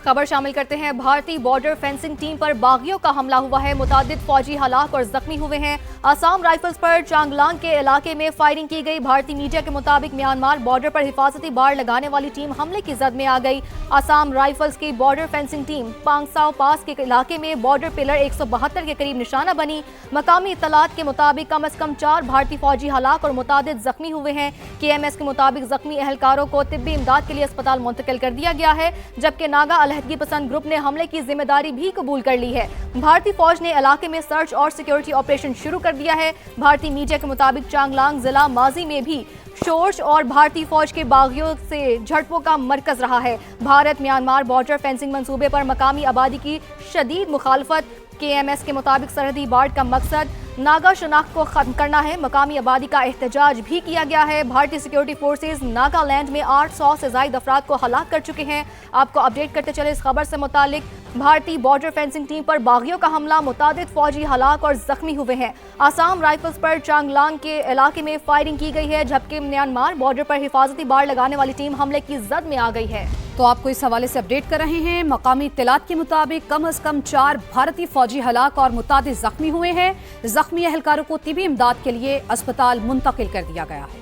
खबर शामिल करते हैं। भारतीय बॉर्डर फेंसिंग टीम पर बागियों का हमला हुआ है। मुतादिद फौजी हलाक और जख्मी हुए हैं। आसाम राइफल्स पर चांगलांग के इलाके में फायरिंग की गई। भारतीय मीडिया के मुताबिक म्यांमार बॉर्डर पर हिफाजती बाड़ लगाने वाली टीम हमले की जद में आ गई। आसाम राइफल्स की बॉर्डर फेंसिंग टीम पांगसाओ पास के इलाके में बॉर्डर पिलर 172 के करीब निशाना बनी। मकामी इत्तलात के मुताबिक कम अज कम 4 भारतीय फौजी हलाक और मुतादिद जख्मी हुए हैं। KMS के मुताबिक जख्मी एहलकारों को तिब्बी इमदाद के लिए अस्पताल मुंतकिल कर दिया गया है, जबकि नागा अलहदगी पसंद ग्रुप ने हमले की जिम्मेदारी भी कबूल कर ली है। भारतीय फौज ने इलाके में सर्च और सिक्योरिटी ऑपरेशन शुरू कर दिया है। भारतीय मीडिया के मुताबिक चांगलांग जिला माजी में भी शोर्स और भारतीय फौज के बागियों से झड़पों का मरकज रहा है। भारत म्यांमार बॉर्डर फेंसिंग मंसूबे पर मकामी आबादी की शदीद मुखालफत। KMS के मुताबिक सरहदी बाड़ का मकसद नागा शनाख्त को खत्म करना है। मकामी आबादी का एहतजाज भी किया गया है। भारतीय सिक्योरिटी फोर्सेज नागालैंड में 800 से ज्यादा अफराद को हलाक कर चुके हैं। आपको अपडेट करते चले इस खबर से मुतालिक। भारतीय बॉर्डर फेंसिंग टीम पर बागियों का हमला, मुतादिद फौजी हलाक और जख्मी हुए हैं। आसाम राइफल्स पर चांगलांग के इलाके में फायरिंग की गई है, जबकि म्यांमार बॉर्डर पर हिफाजती बाड़ लगाने वाली टीम हमले की जद में आ गई है। तो आपको इस हवाले से अपडेट कर रहे हैं। मकामी इत्तलात के मुताबिक कम अज कम 4 भारतीय फौजी हलाक और मुतादिद जख्मी हुए हैं। जख्मी एहलकारों को तिब्बी इमदाद के लिए अस्पताल मुंतकिल कर दिया गया है।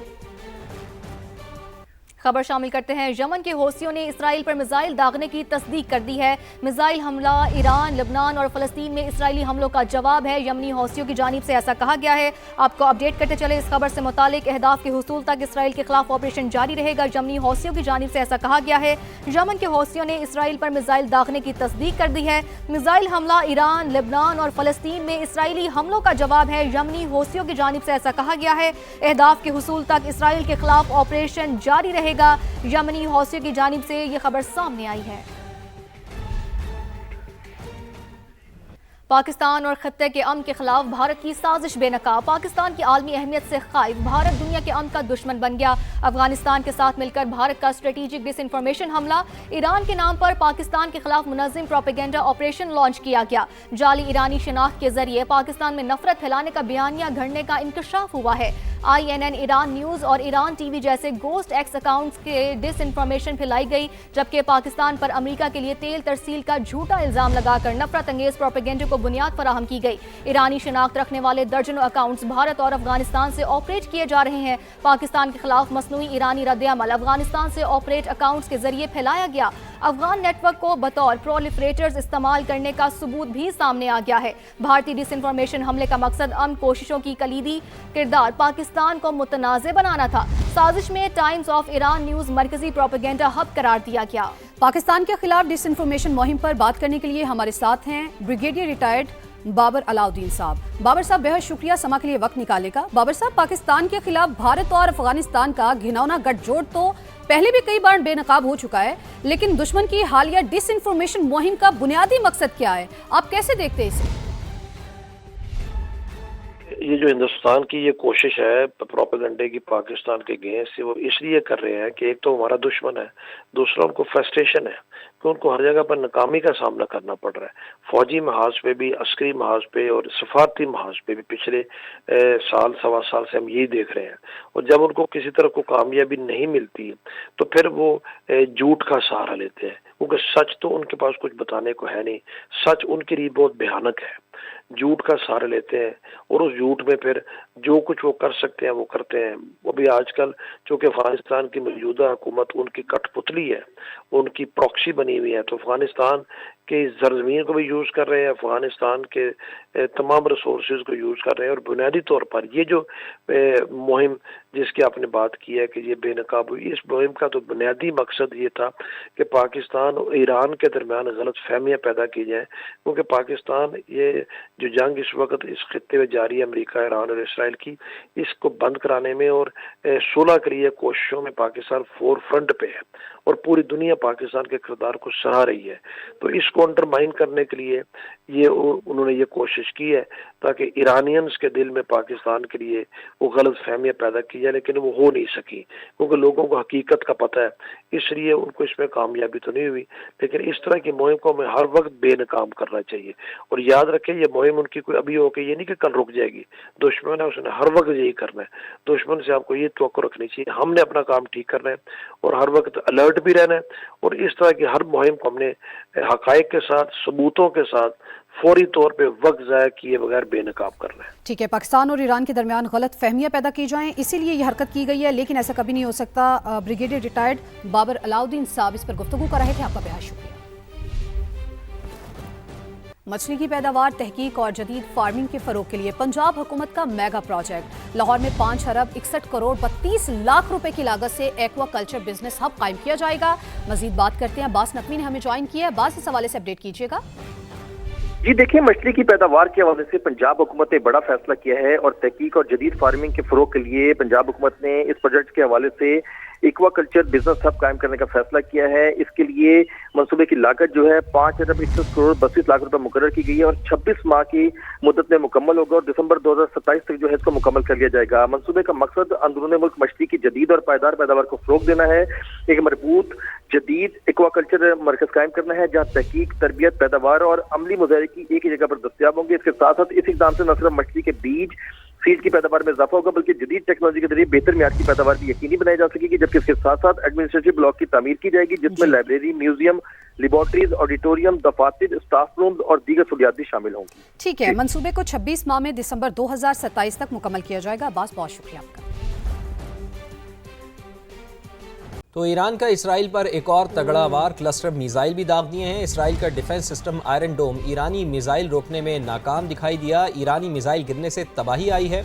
खबर शामिल करते हैं। यमन के हौसियों ने इसराइल पर मिसाइल दागने की तस्दीक कर दी है। मिसाइल हमला ईरान, लेबनान और फलस्तीन में इसराइली हमलों का जवाब है। यमनी हौसियों की जानिब से ऐसा कहा गया है। आपको अपडेट करते चले इस खबर से मुतालिक। अहदाफ के हुसूल तक इसराइल के खिलाफ ऑपरेशन जारी रहेगा। यमनी हौसियों की जानिब से ऐसा कहा गया है। यमन के हौसियों ने इसराइल पर मिसाइल दागने की तस्दीक कर दी है। मिसाइल हमला ईरान, लेबनान और फलस्तीन में इसराइली हमलों का जवाब है। यमनी हौसियों की जानिब से ऐसा कहा गया है। अहदाफ के हुसूल तक इसराइल के खिलाफ ऑपरेशन जारी रहेगा। यमनी हौसियों की जानिब से ये खबर सामने आई है। पाकिस्तान और खत्ते के अमन के खिलाफ भारत की साजिश बेनकाब। पाकिस्तान की आलमी अहमियत से खाइफ, भारत दुनिया के अमन का दुश्मन बन गया। अफगानिस्तान के साथ मिलकर भारत का स्ट्रेटेजिक डिसइंफॉर्मेशन हमला। ईरान के नाम पर पाकिस्तान के खिलाफ मुनज़्ज़म प्रोपेगेंडा ऑपरेशन लॉन्च किया गया। जाली ईरानी शनाख्त के जरिए पाकिस्तान में नफरत फैलाने का बयानिया घड़ने का इंकशाफ हुआ है। INN ईरान न्यूज़ और ईरान TV जैसे गोस्ट एक्स अकाउंट्स के डिसइंफॉर्मेशन फैलाई गई, जबकि पाकिस्तान पर अमेरिका के लिए तेल तरसील का झूठा इल्जाम लगाकर नफरत अंगेज प्रोपेगेंडे को बुनियाद फराहम की गई। ईरानी शनाख्त रखने वाले दर्जनों अकाउंट्स भारत और अफगानिस्तान से ऑपरेट किए जा रहे हैं। पाकिस्तान के खिलाफ मसनूई ईरानी रद्द-ए-अमल अफगानिस्तान से ऑपरेट अकाउंट्स के जरिए फैलाया गया। अफगान नेटवर्क को बतौर प्रोलिफरेटर्स इस्तेमाल करने का सबूत भी सामने आ गया है। भारतीय डिसइंफॉर्मेशन हमले का मकसद अमन कोशिशों की कलीदी किरदार पाकिस्तान को मुतनाज़े बनाना था। साजिश में टाइम्स ऑफ ईरान न्यूज़ मरकजी प्रोपेगेंडा हब करार दिया गया। पाकिस्तान के खिलाफ डिसइंफॉर्मेशन मुहिम पर बात करने के लिए हमारे साथ हैं ब्रिगेडियर रिटायर्ड बाबर अलाउद्दीन साहब। बाबर साहब, बेहद शुक्रिया समा के लिए वक्त निकालने का। बाबर साहब, पाकिस्तान के खिलाफ भारत और अफगानिस्तान का घिनौना गठजोड़ तो पहले भी कई बार बेनकाब हो चुका है, लेकिन दुश्मन की हालिया डिसइंफॉर्मेशन मुहिम का बुनियादी मकसद क्या है? आप कैसे देखते हैं इसे? ये जो हिंदुस्तान की ये कोशिश है प्रोपेगेंडे की पाकिस्तान के अगेंस्ट से, वो इसलिए कर रहे हैं कि एक तो हमारा दुश्मन है, दूसरा उनको फ्रस्ट्रेशन है कि उनको हर जगह पर नाकामी का सामना करना पड़ रहा है। फौजी महाज पे भी, अस्करी महाज पे और सफारती महाज पे भी पिछले साल सवा साल से हम यही देख रहे हैं। और जब उनको किसी तरह को कामयाबी नहीं मिलती तो फिर वो झूठ का सहारा लेते हैं, क्योंकि सच तो उनके पास कुछ बताने को है नहीं। सच उनके लिए बहुत भयानक है। झूठ का सहारा लेते हैं और उस झूठ में फिर जो कुछ वो कर सकते हैं वो करते हैं। वो भी आजकल चूँकि अफगानिस्तान की मौजूदा हुकूमत उनकी कठपुतली है, उनकी प्रॉक्सी बनी हुई है, तो अफगानिस्तान के ज़रज़मीन को भी यूज़ कर रहे हैं, अफगानिस्तान के तमाम रिसोर्सेज को यूज़ कर रहे हैं। और बुनियादी तौर पर ये जो मुहिम जिसकी आपने बात की है कि ये बेनकाब हुई, इस मुहिम का तो बुनियादी मकसद ये था कि पाकिस्तान और ईरान के दरमियान गलत फहमियाँ पैदा की जाएँ, क्योंकि पाकिस्तान ये जो जंग इस वक्त इस खित्ते में जारी है अमेरिका, ईरान और इसराइल की, इसको बंद कराने में और सुलह के लिए कोशिशों में पाकिस्तान फोर फ्रंट पे है और पूरी दुनिया पाकिस्तान के किरदार को सराह रही है। तो इसको अंडरमाइन करने के लिए ये उन्होंने ये कोशिश की है ताकि ईरानियंस के दिल में पाकिस्तान के लिए वो गलत फहमियाँ पैदा की जाए, लेकिन वो हो नहीं सकी क्योंकि लोगों को हकीकत का पता है, इसलिए उनको इसमें कामयाबी तो नहीं हुई। लेकिन इस तरह की मुहिम को हमें हर वक्त बेनकाम करना चाहिए। और याद रखें, ये मुहिम उनकी कोई अभी हो के ये नहीं कि कल रुक जाएगी। दुश्मन है, उसने हर वक्त यही करना है। दुश्मन से आपको ये तवक्को रखनी चाहिए, हमने अपना काम ठीक करना है और हर वक्त अलर्ट भी रहना है, और इस तरह की हर मुहिम को हमने हकायक के साथ, सबूतों के साथ, फौरी तौर पे वक्त ज़ाया किए बगैर बेनकाब करना है। ठीक है, पाकिस्तान और ईरान के दरमियान गलत फहमियाँ पैदा की जाएं, इसीलिए ये हरकत की गई है, लेकिन ऐसा कभी नहीं हो सकता। ब्रिगेडियर रिटायर्ड बाबर अलाउद्दीन साहब इस पर गुफ्तगू कर रहे थे। आपका बेहद शुक्रिया। मछली की पैदावार, तहकीक और जदीद फार्मिंग के फरोग के लिए पंजाब हुकूमत का मेगा प्रोजेक्ट लाहौर में 5 अरब 61 करोड़ 32 लाख रुपए की लागत से एक्वा कल्चर बिजनेस हब कायम किया जाएगा। मजीद बात करते हैं, अब्बास नकवी ने हमें ज्वाइन किया है। अब्बास, इस हवाले से अपडेट कीजिएगा। जी देखिए, मछली की पैदावार के हवाले से पंजाब हुकूमत ने बड़ा फैसला किया है और तहकीक और जदीद फार्मिंग के फरोग के लिए पंजाब हुकूमत ने इस प्रोजेक्ट के हवाले से एक्वा कल्चर बिजनेस हब कायम करने का फैसला किया है। इसके लिए मंसूबे की लागत जो है 5 अरब 61 करोड़ 32 लाख रुपए मुकर्रर की गई है और 26 माह की मुद्दत में मुकम्मल होगा और दिसंबर 2027 तक जो है इसको मुकम्मल कर लिया जाएगा। मंसूबे का मकसद अंदरूनी मुल्क मछली की जदीद और पायदार पैदावार को फरोग देना है। एक मजबूत जदीद एक्वा कल्चर मरकज कायम करना है जहाँ तहकीक, तरबियत, पैदावार और अमली मुजाहरे की एक ही जगह पर दस्तयाब होंगे। इसके साथ साथ इस इक़दाम से न सिर्फ मछली के बीज, सीड की पैदावार में इजाफा होगा बल्कि जदीद टेक्नोलॉजी के जरिए बेहतर मियार की पैदावार भी यकीनी बनाई जा सकेगी, जबकि इसके साथ साथ एडमिनिस्ट्रेटिव ब्लॉक की तामीर की जाएगी जिसमें लाइब्रेरी, म्यूजियम, लेबोरेटरीज, ऑडिटोरियम, दफातर, स्टाफ रूम और दीगर सहूलियात भी शामिल होंगी। ठीक है, मंसूबे को 26 माह में दिसंबर 2027 तक मुकम्मल किया जाएगा। अब्बास, बहुत शुक्रिया आपका। तो ईरान का इसराइल पर एक और तगड़ा वार, क्लस्टर मिसाइल भी दाग दिए हैं। इसराइल का डिफेंस सिस्टम आयरन डोम ईरानी मिसाइल रोकने में नाकाम दिखाई दिया। ईरानी मिसाइल गिरने से तबाही आई है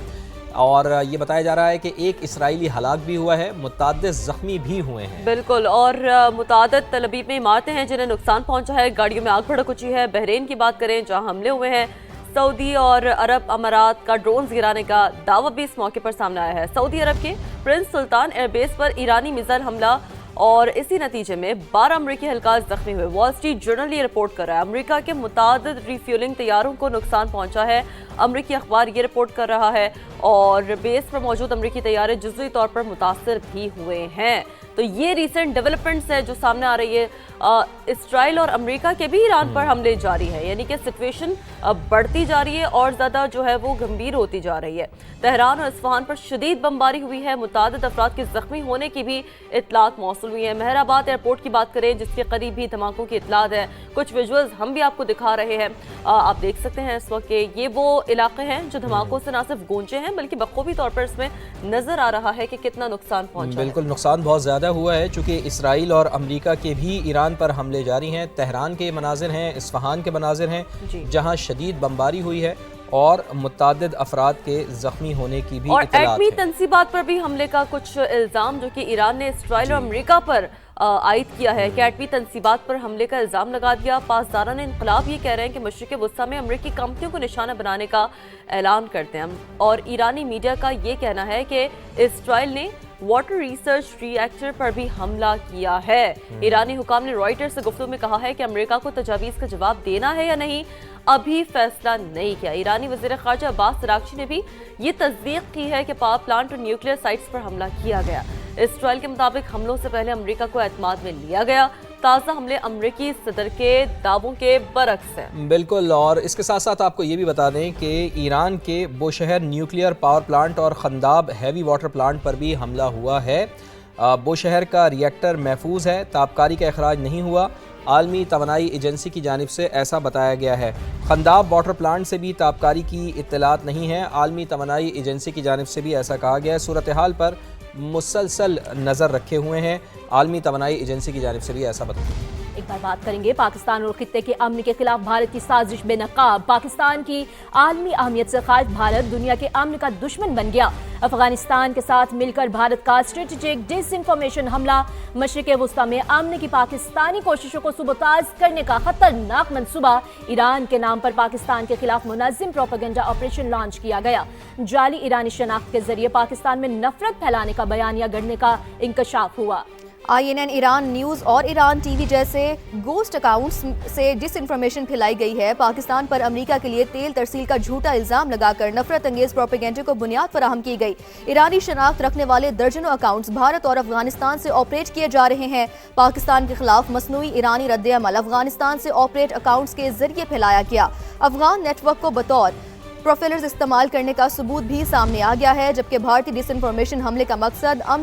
और ये बताया जा रहा है कि एक इसराइली हलाक भी हुआ है, मुतअद्दिद जख्मी भी हुए हैं। बिल्कुल, और मुतअद्दिद तलबीब में इमारतें हैं जिन्हें नुकसान पहुंचा है, गाड़ियों में आग भड़क मची है। बहरीन की बात करें जहां हमले हुए हैं, सऊदी और अरब अमारात का ड्रोन गिराने का दावा भी इस मौके पर सामने आया है। सऊदी अरब के प्रिंस सुल्तान एयरबेस पर ईरानी मिसाइल हमला और इसी नतीजे में 12 अमरीकी एहलकार जख्मी हुए। वॉल स्ट्रीट जर्नल ये रिपोर्ट कर रहा है अमरीका के मुतअद्दिद रिफ्यूलिंग तैयारों को नुकसान पहुंचा है। अमरीकी अखबार ये रिपोर्ट कर रहा है और बेस पर मौजूद अमरीकी तैयारे जुज़वी तौर पर मुतासर भी हुए हैं। तो ये रिसेंट डेवलपमेंट्स है जो सामने आ रही है। इसराइल और अमेरिका के भी ईरान पर हमले जारी है, यानी कि सिचुएशन बढ़ती जा रही है और ज़्यादा जो है वो गंभीर होती जा रही है। तेहरान और इस्फहान पर शदीद बमबारी हुई है, मुतअद्दिद अफराद के जख्मी होने की भी इतलात मौसूल हुई है। महराबाद एयरपोर्ट की बात करें जिसके करीब भी धमाकों की इतलात है, कुछ विजुअल्स हम भी आपको दिखा रहे हैं। आप देख सकते हैं इस वक्त ये वो इलाके हैं जो धमाकों से न सिर्फ गूंजे हैं बल्कि बखूबी तौर पर इसमें नजर आ रहा है कि कितना नुकसान पहुंचा। बिल्कुल, नुकसान बहुत ज़्यादा हुआ है चूँकि इसराइल और अमेरिका के भी ईरान पर हमले जारी हैं। तेहरान के मनाजिर हैं, इस्फहान के मनाजिर हैं जहाँ शदीद बमबारी हुई है और मुतअद्दिद अफराद के जख्मी होने की भी और इत्तलात एटमी है। तंसीबात पर भी हमले का कुछ इल्ज़ाम जो कि ईरान ने इसराइल और अमेरिका पर आयद किया है कि एटमी तंसीबात पर हमले का इल्ज़ाम लगा दिया। पासदारान इनकलाब ये कह रहे हैं कि मशरिक़ वुस्ता में अमरीकी कंपनियों को निशाना बनाने का ऐलान करते हैं और ईरानी मीडिया का ये कहना है कि इसराइल ने वाटर रिसर्च रिएक्टर पर भी हमला किया है। ईरानी हुकाम ने रॉयटर्स से गुफ्तगू में कहा है कि अमेरिका को तजावीज़ का जवाब देना है या नहीं अभी फैसला नहीं किया। ईरानी वज़ीर ख़ारजा अब्बास अराग़ची ने भी ये तस्दीक की है कि पावर प्लांट और न्यूक्लियर साइट्स पर हमला किया गया। इसराइल के मुताबिक हमलों से पहले अमेरिका को एतमाद में लिया गया। ताज़ा हमले अमरीकी सदर के दावों के बरक्स हैं। बिल्कुल, और इसके साथ साथ आपको ये भी बता दें कि ईरान के बोशहर न्यूक्लियर पावर प्लांट और खंदाब हैवी वाटर प्लांट पर भी हमला हुआ है। बोशहर का रिएक्टर महफूज है, ताबकारी का अखराज नहीं हुआ। आलमी तवानाई एजेंसी की जानिब से ऐसा बताया गया है। खंदाब वाटर प्लांट से भी ताबकारी की इत्तलात नहीं है, आलमी तवानाई एजेंसी की जानिब से भी ऐसा कहा गया है। सूरत हाल पर मुसलसल नज़र रखे हुए हैं, आलमी तवानाई एजेंसी की जानिब से भी ऐसा बताया। एक बार बात करेंगे पाकिस्तान और खित्ते के अमन के खिलाफ भारत की साजिश बेनकाब। पाकिस्तान की आलमी अहमियत से खारिज भारत दुनिया के अमन का दुश्मन बन गया। अफगानिस्तान के साथ मिलकर भारत का स्ट्रेटेजिक डिसइंफॉर्मेशन हमला मशरिक़ वुस्ता में अमन की पाकिस्तानी कोशिशों को सुबताज करने का खतरनाक मंसूबा। ईरान के नाम पर पाकिस्तान के खिलाफ मुनज़्ज़म प्रोपेगेंडा ऑपरेशन लॉन्च किया गया। जाली ईरानी शनाख्त के जरिए पाकिस्तान में नफरत फैलाने का बयानिया गढ़ने का इंकशाफ हुआ। INN, ईरान न्यूज़ और ईरान टीवी जैसे गोस्ट अकाउंट्स से डिसइंफॉर्मेशन फैलाई गई है। पाकिस्तान पर अमेरिका के लिए तेल तरसील का झूठा इल्ज़ाम लगाकर नफरत अंगेज प्रोपेगेंडे को बुनियाद फराहम की गई। ईरानी शनाख्त रखने वाले दर्जनों अकाउंट्स भारत और अफगानिस्तान से ऑपरेट किए जा रहे हैं। पाकिस्तान के खिलाफ मसनूई ईरानी रद्द-ए-अमल अफगानिस्तान से ऑपरेट अकाउंट्स के जरिए फैलाया गया। अफगान नेटवर्क को बतौर प्रोफाइलर्स इस्तेमाल करने का सबूत भी सामने आ गया है, जबकि भारतीय डिसइंफॉर्मेशन हमले का मकसद अमन